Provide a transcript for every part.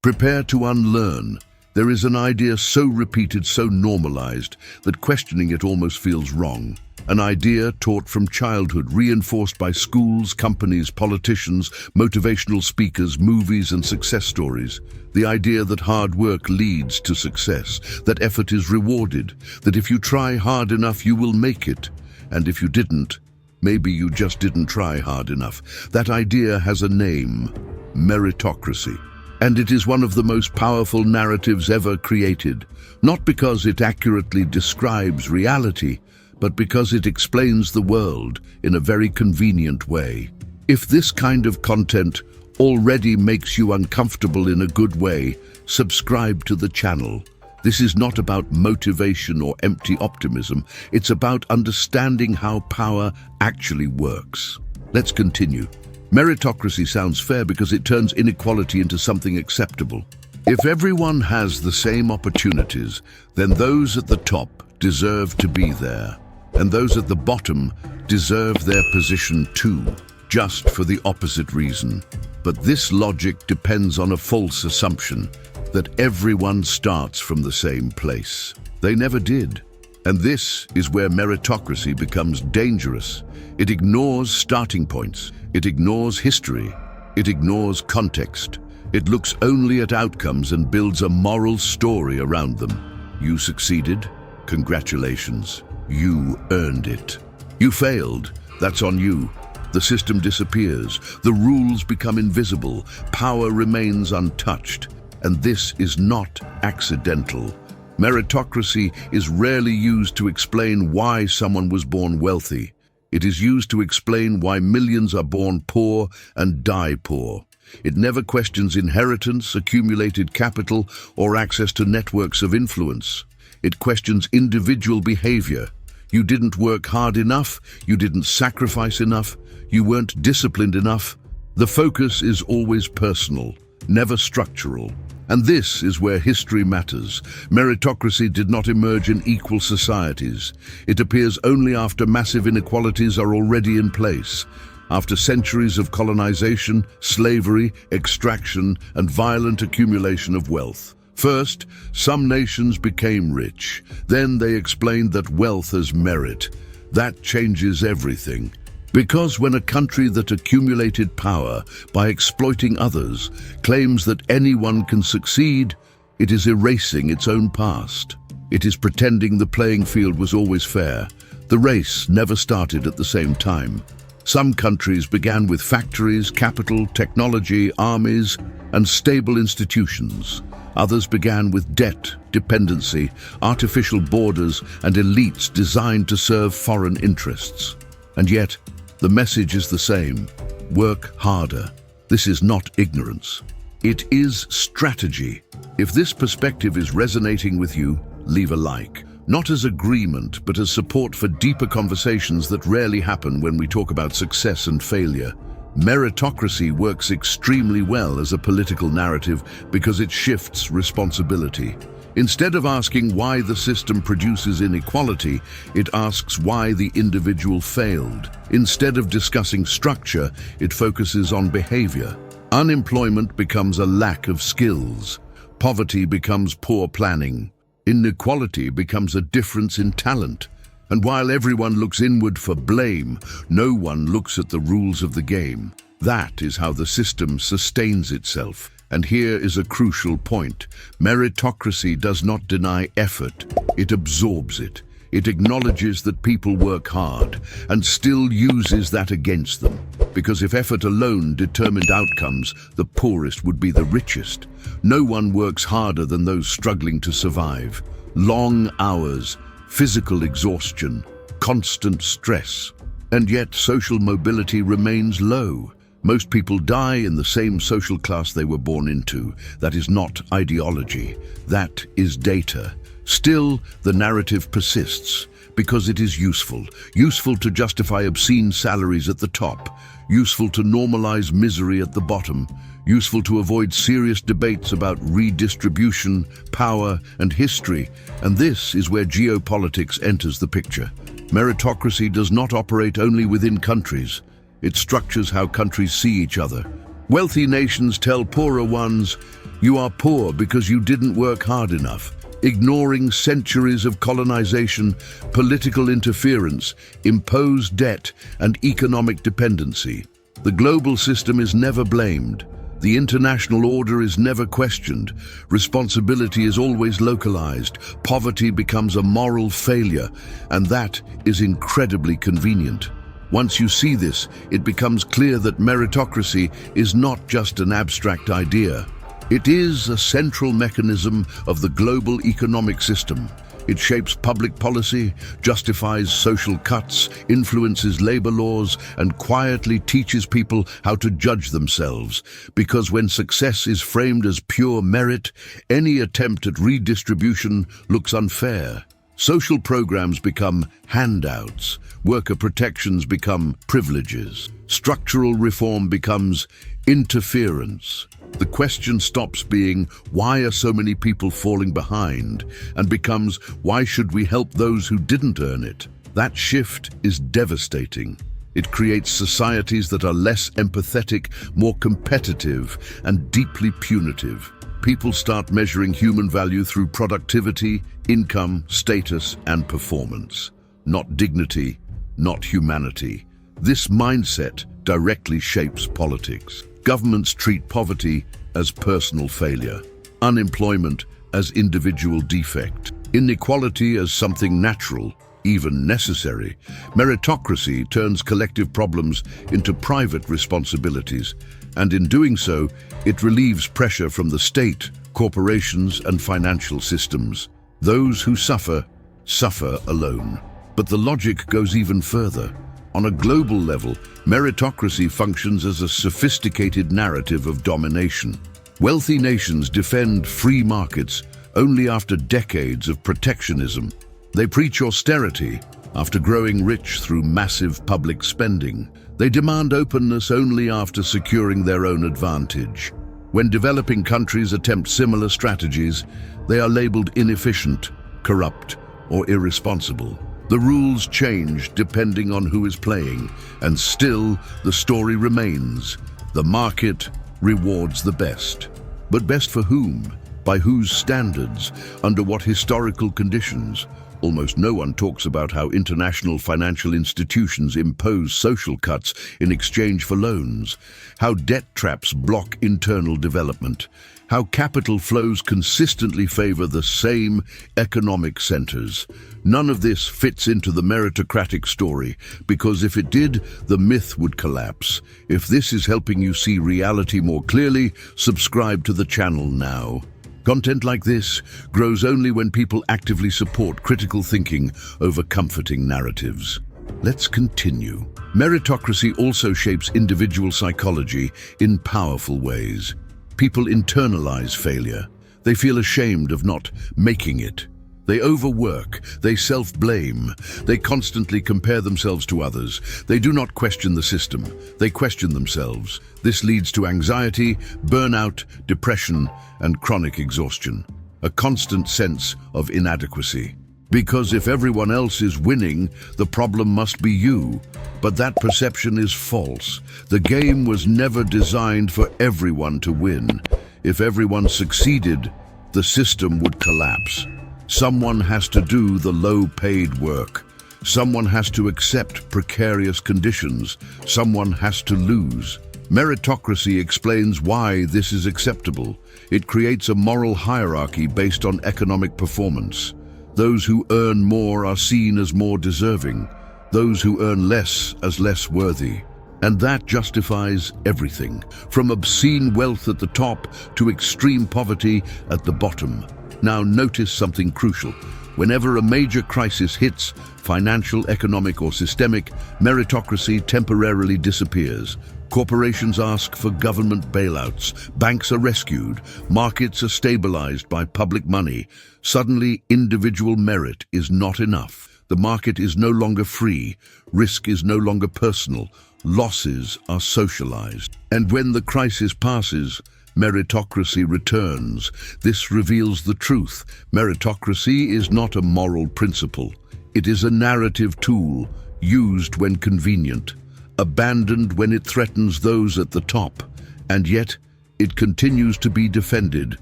Prepare to unlearn. There is an idea so repeated, so normalized, that questioning it almost feels wrong. An idea taught from childhood, reinforced by schools, companies, politicians, motivational speakers, movies, and success stories. The idea that hard work leads to success, that effort is rewarded, that if you try hard enough, you will make it. And if you didn't, maybe you just didn't try hard enough. That idea has a name: meritocracy. And it is one of the most powerful narratives ever created, not because it accurately describes reality, but because it explains the world in a very convenient way. If this kind of content already makes you uncomfortable in a good way, subscribe to the channel. This is not about motivation or empty optimism. It's about understanding how power actually works. Let's continue. Meritocracy sounds fair because it turns inequality into something acceptable. If everyone has the same opportunities, then those at the top deserve to be there, and those at the bottom deserve their position too, just for the opposite reason. But this logic depends on a false assumption that everyone starts from the same place. They never did. And this is where meritocracy becomes dangerous. It ignores starting points. It ignores history. It ignores context. It looks only at outcomes and builds a moral story around them. You succeeded? Congratulations. You earned it. You failed? That's on you. The system disappears. The rules become invisible. Power remains untouched. And this is not accidental. Meritocracy is rarely used to explain why someone was born wealthy. It is used to explain why millions are born poor and die poor. It never questions inheritance, accumulated capital, or access to networks of influence. It questions individual behavior. You didn't work hard enough, you didn't sacrifice enough, you weren't disciplined enough. The focus is always personal, never structural. And this is where history matters. Meritocracy did not emerge in equal societies. It appears only after massive inequalities are already in place. After centuries of colonization, slavery, extraction, and violent accumulation of wealth. First, some nations became rich. Then they explained that wealth as merit. That changes everything. Because when a country that accumulated power by exploiting others claims that anyone can succeed, it is erasing its own past. It is pretending the playing field was always fair. The race never started at the same time. Some countries began with factories, capital, technology, armies, and stable institutions. Others began with debt, dependency, artificial borders, and elites designed to serve foreign interests. And yet, the message is the same: work harder. This is not ignorance. It is strategy. If this perspective is resonating with you, leave a like. Not as agreement, but as support for deeper conversations that rarely happen when we talk about success and failure. Meritocracy works extremely well as a political narrative because it shifts responsibility. Instead of asking why the system produces inequality, it asks why the individual failed. Instead of discussing structure, it focuses on behavior. Unemployment becomes a lack of skills. Poverty becomes poor planning. Inequality becomes a difference in talent. And while everyone looks inward for blame, no one looks at the rules of the game. That is how the system sustains itself. And here is a crucial point. Meritocracy does not deny effort. It absorbs it. It acknowledges that people work hard and still uses that against them. Because if effort alone determined outcomes, the poorest would be the richest. No one works harder than those struggling to survive. Long hours, physical exhaustion, constant stress. And yet social mobility remains low. Most people die in the same social class they were born into. That is not ideology. That is data. Still, the narrative persists because it is useful. Useful to justify obscene salaries at the top. Useful to normalize misery at the bottom. Useful to avoid serious debates about redistribution, power, and history. And this is where geopolitics enters the picture. Meritocracy does not operate only within countries. It structures how countries see each other. Wealthy nations tell poorer ones, "You are poor because you didn't work hard enough," ignoring centuries of colonization, political interference, imposed debt, and economic dependency. The global system is never blamed. The international order is never questioned. Responsibility is always localized. Poverty becomes a moral failure, and that is incredibly convenient. Once you see this, it becomes clear that meritocracy is not just an abstract idea. It is a central mechanism of the global economic system. It shapes public policy, justifies social cuts, influences labor laws, and quietly teaches people how to judge themselves. Because when success is framed as pure merit, any attempt at redistribution looks unfair. Social programs become handouts, worker protections become privileges, structural reform becomes interference. The question stops being, "Why are so many people falling behind?" and becomes, "Why should we help those who didn't earn it?" That shift is devastating. It creates societies that are less empathetic, more competitive, and deeply punitive. People start measuring human value through productivity, income, status, and performance. Not dignity, not humanity. This mindset directly shapes politics. Governments treat poverty as personal failure, unemployment as individual defect, inequality as something natural, even necessary. Meritocracy turns collective problems into private responsibilities, and in doing so, it relieves pressure from the state, corporations, and financial systems. Those who suffer, suffer alone. But the logic goes even further. On a global level, meritocracy functions as a sophisticated narrative of domination. Wealthy nations defend free markets only after decades of protectionism. They preach austerity after growing rich through massive public spending. They demand openness only after securing their own advantage. When developing countries attempt similar strategies, they are labeled inefficient, corrupt, or irresponsible. The rules change depending on who is playing, and still the story remains. The market rewards the best. But best for whom? By whose standards? Under what historical conditions? Almost no one talks about how international financial institutions impose social cuts in exchange for loans, how debt traps block internal development, how capital flows consistently favor the same economic centers. None of this fits into the meritocratic story, because if it did, the myth would collapse. If this is helping you see reality more clearly, subscribe to the channel now. Content like this grows only when people actively support critical thinking over comforting narratives. Let's continue. Meritocracy also shapes individual psychology in powerful ways. People internalize failure. They feel ashamed of not making it. They overwork, they self-blame, they constantly compare themselves to others. They do not question the system, they question themselves. This leads to anxiety, burnout, depression, and chronic exhaustion. A constant sense of inadequacy. Because if everyone else is winning, the problem must be you. But that perception is false. The game was never designed for everyone to win. If everyone succeeded, the system would collapse. Someone has to do the low-paid work. Someone has to accept precarious conditions. Someone has to lose. Meritocracy explains why this is acceptable. It creates a moral hierarchy based on economic performance. Those who earn more are seen as more deserving. Those who earn less as less worthy. And that justifies everything, from obscene wealth at the top to extreme poverty at the bottom. Now notice something crucial. Whenever a major crisis hits, financial, economic, or systemic, meritocracy temporarily disappears. Corporations ask for government bailouts, banks are rescued, markets are stabilized by public money. Suddenly, individual merit is not enough. The market is no longer free, risk is no longer personal, losses are socialized. And when the crisis passes, meritocracy returns. This reveals the truth. Meritocracy is not a moral principle. It is a narrative tool, used when convenient, abandoned when it threatens those at the top, And yet, it continues to be defended,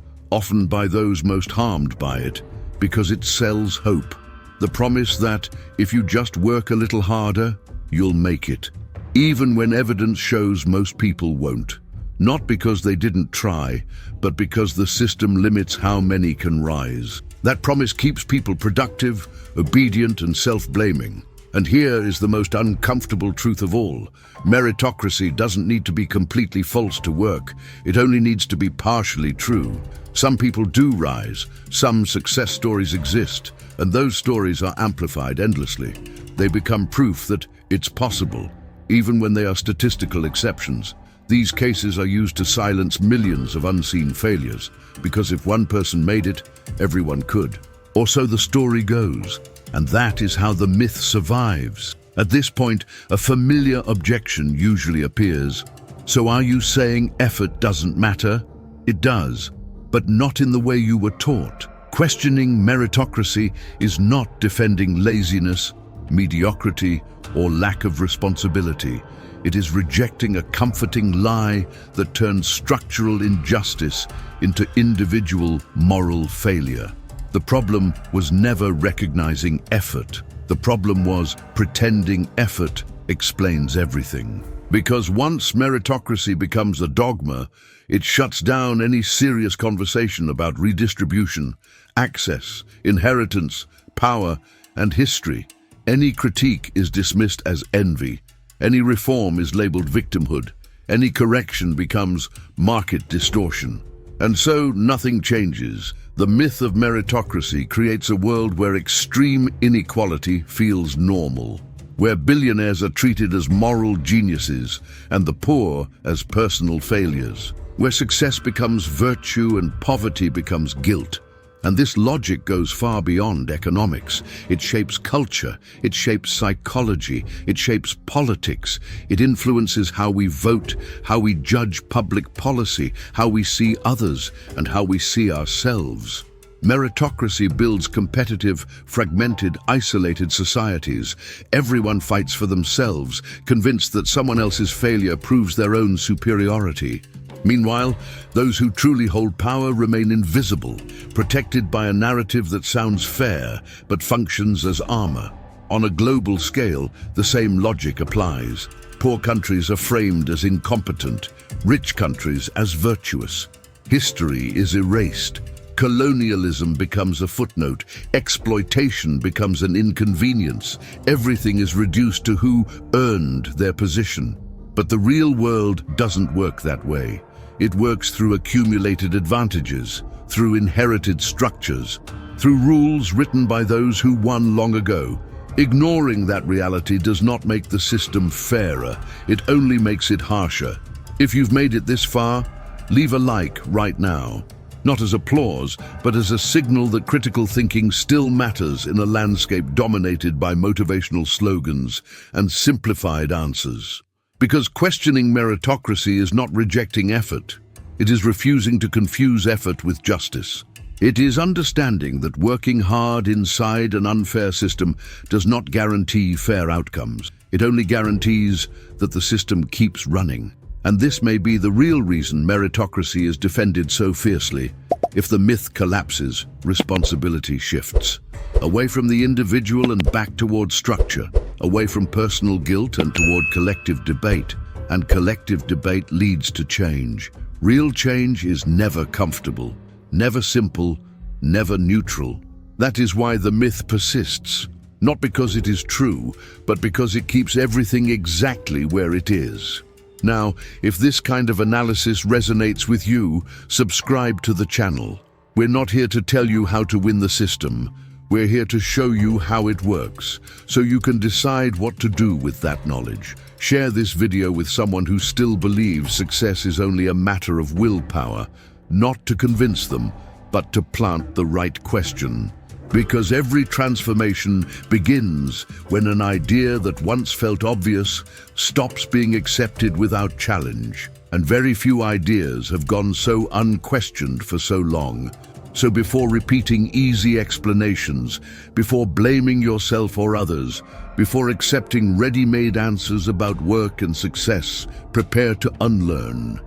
often by those most harmed by it, because it sells hope. The promise that, if you just work a little harder, you'll make it. Even when evidence shows most people won't. Not because they didn't try, but because the system limits how many can rise. That promise keeps people productive, obedient, and self-blaming. And here is the most uncomfortable truth of all. Meritocracy doesn't need to be completely false to work. It only needs to be partially true. Some people do rise, some success stories exist, and those stories are amplified endlessly. They become proof that it's possible, even when they are statistical exceptions. These cases are used to silence millions of unseen failures, because if one person made it, everyone could. Or so the story goes, and that is how the myth survives. At this point, a familiar objection usually appears. So are you saying effort doesn't matter? It does, but not in the way you were taught. Questioning meritocracy is not defending laziness, mediocrity, or lack of responsibility. It is rejecting a comforting lie that turns structural injustice into individual moral failure. The problem was never recognizing effort. The problem was pretending effort explains everything. Because once meritocracy becomes a dogma, it shuts down any serious conversation about redistribution, access, inheritance, power, and history. Any critique is dismissed as envy. Any reform is labeled victimhood. Any correction becomes market distortion. And so nothing changes. The myth of meritocracy creates a world where extreme inequality feels normal, where billionaires are treated as moral geniuses and the poor as personal failures, where success becomes virtue and poverty becomes guilt. And this logic goes far beyond economics. It shapes culture, it shapes psychology, it shapes politics. It influences how we vote, how we judge public policy, how we see others, and how we see ourselves. Meritocracy builds competitive, fragmented, isolated societies. Everyone fights for themselves, convinced that someone else's failure proves their own superiority. Meanwhile, those who truly hold power remain invisible, protected by a narrative that sounds fair but functions as armor. On a global scale, the same logic applies. Poor countries are framed as incompetent, rich countries as virtuous. History is erased. Colonialism becomes a footnote. Exploitation becomes an inconvenience. Everything is reduced to who earned their position. But the real world doesn't work that way. It works through accumulated advantages, through inherited structures, through rules written by those who won long ago. Ignoring that reality does not make the system fairer, it only makes it harsher. If you've made it this far, leave a like right now. Not as applause, but as a signal that critical thinking still matters in a landscape dominated by motivational slogans and simplified answers. Because questioning meritocracy is not rejecting effort. It is refusing to confuse effort with justice. It is understanding that working hard inside an unfair system does not guarantee fair outcomes. It only guarantees that the system keeps running. And this may be the real reason meritocracy is defended so fiercely. If the myth collapses, responsibility shifts. Away from the individual and back toward structure. Away from personal guilt and toward collective debate. And collective debate leads to change. Real change is never comfortable, never simple, never neutral. That is why the myth persists. Not because it is true, but because it keeps everything exactly where it is. Now, if this kind of analysis resonates with you, subscribe to the channel. We're not here to tell you how to win the system. We're here to show you how it works, so you can decide what to do with that knowledge. Share this video with someone who still believes success is only a matter of willpower, not to convince them, but to plant the right question. Because every transformation begins when an idea that once felt obvious stops being accepted without challenge. And very few ideas have gone so unquestioned for so long. So before repeating easy explanations, before blaming yourself or others, before accepting ready-made answers about work and success, prepare to unlearn.